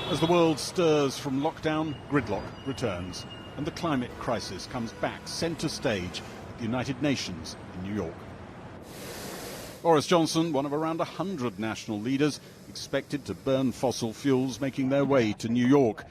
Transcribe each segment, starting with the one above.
As the world stirs from lockdown, gridlock returns, and the climate crisis comes back centre stage at the United Nations in New York. Boris Johnson, one of around 100 national leaders, expected to burn fossil fuels making their way to New York.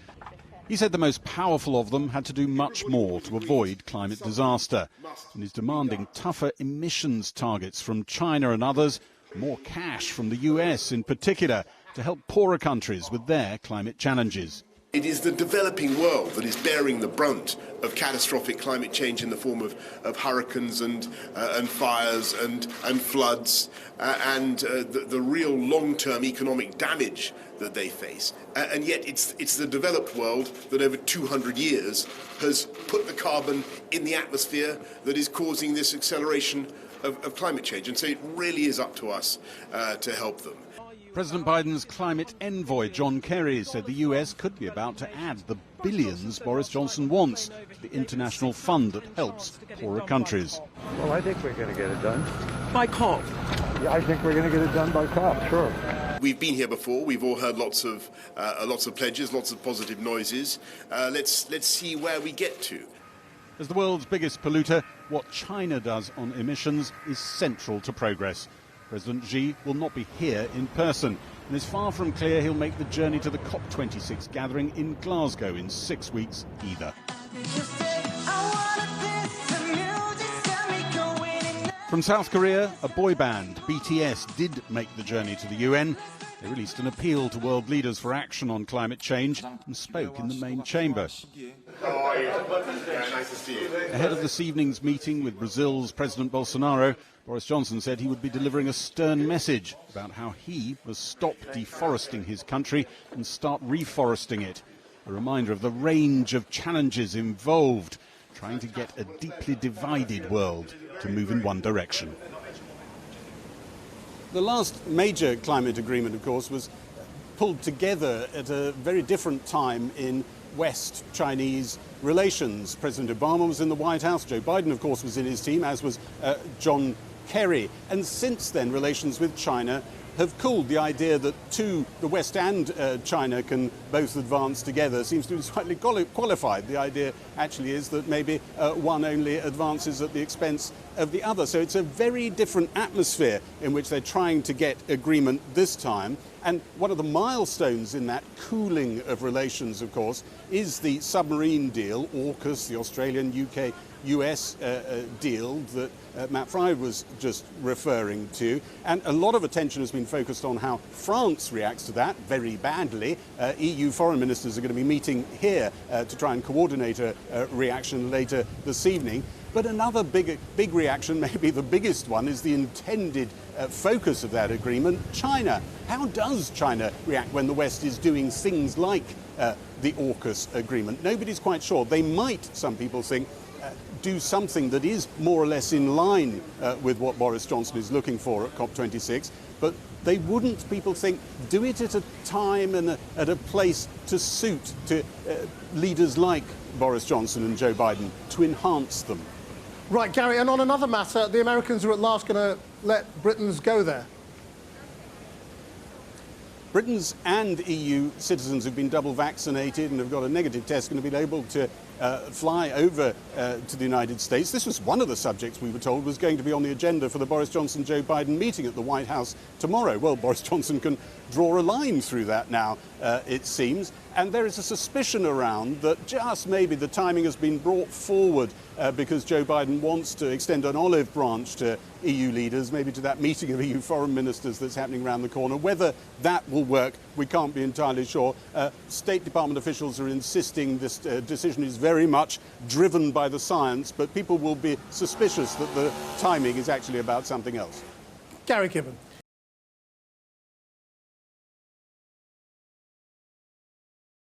He said the most powerful of them had to do much more to avoid climate disaster, and is demanding tougher emissions targets from China and others, more cash from the US in particular, to help poorer countries with their climate challenges. It is the developing world that is bearing the brunt of catastrophic climate change in the form of hurricanes and fires and floods and the real long-term economic damage that they face. And yet it's the developed world that over 200 years has put the carbon in the atmosphere that is causing this acceleration of climate change. And so it really is up to us to help them. President Biden's climate envoy, John Kerry, said the US could be about to add the billions Boris Johnson wants to the international fund that helps poorer countries. Well, I think we're going to get it done. By COP? Yeah, I think we're going to get it done by COP, sure. We've been here before. We've all heard lots of pledges, lots of positive noises. Let's see where we get to. As the world's biggest polluter, what China does on emissions is central to progress. President Xi will not be here in person, and it's far from clear he'll make the journey to the COP26 gathering in Glasgow in 6 weeks either. From South Korea, a boy band, BTS, did make the journey to the UN. They released an appeal to world leaders for action on climate change and spoke in the main chamber. How are you? Nice to see you. Ahead of this evening's meeting with Brazil's President Bolsonaro, Boris Johnson said he would be delivering a stern message about how he must stop deforesting his country and start reforesting it. A reminder of the range of challenges involved, trying to get a deeply divided world to move in one direction. The last major climate agreement, of course, was pulled together at a very different time in West-Chinese relations. President Obama was in the White House. Joe Biden, of course, was in his team, as was John Kerry. And since then, relations with China have cooled. The idea that the West and China can both advance together seems to be slightly qualified. The idea actually is that maybe one only advances at the expense of the other. So it's a very different atmosphere in which they're trying to get agreement this time. And one of the milestones in that cooling of relations, of course, is the submarine deal, AUKUS, the Australian, UK, US deal that Matt Fry was just referring to. And a lot of attention has been focused on how France reacts to that very badly. EU foreign ministers are going to be meeting here to try and coordinate a reaction later this evening. But another big reaction, maybe the biggest one, is the intended focus of that agreement, China. How does China react when the West is doing things like the AUKUS agreement? Nobody's quite sure. They might, some people think, do something that is more or less in line with what Boris Johnson is looking for at COP26, but they wouldn't, people think, do it at a time and at a place to suit to leaders like Boris Johnson and Joe Biden, to enhance them. Right, Gary, and on another matter, the Americans are at last going to let Britons go there. Britain's and EU citizens who've been double vaccinated and have got a negative test going to be able to fly over to the United States. This was one of the subjects we were told was going to be on the agenda for the Boris Johnson-Joe Biden meeting at the White House tomorrow. Well, Boris Johnson can draw a line through that now, it seems. And there is a suspicion around that just maybe the timing has been brought forward because Joe Biden wants to extend an olive branch to EU leaders, maybe to that meeting of EU foreign ministers that's happening around the corner. Whether that will work, we can't be entirely sure. State Department officials are insisting this decision is very much driven by the science, but people will be suspicious that the timing is actually about something else. Gary Gibbon.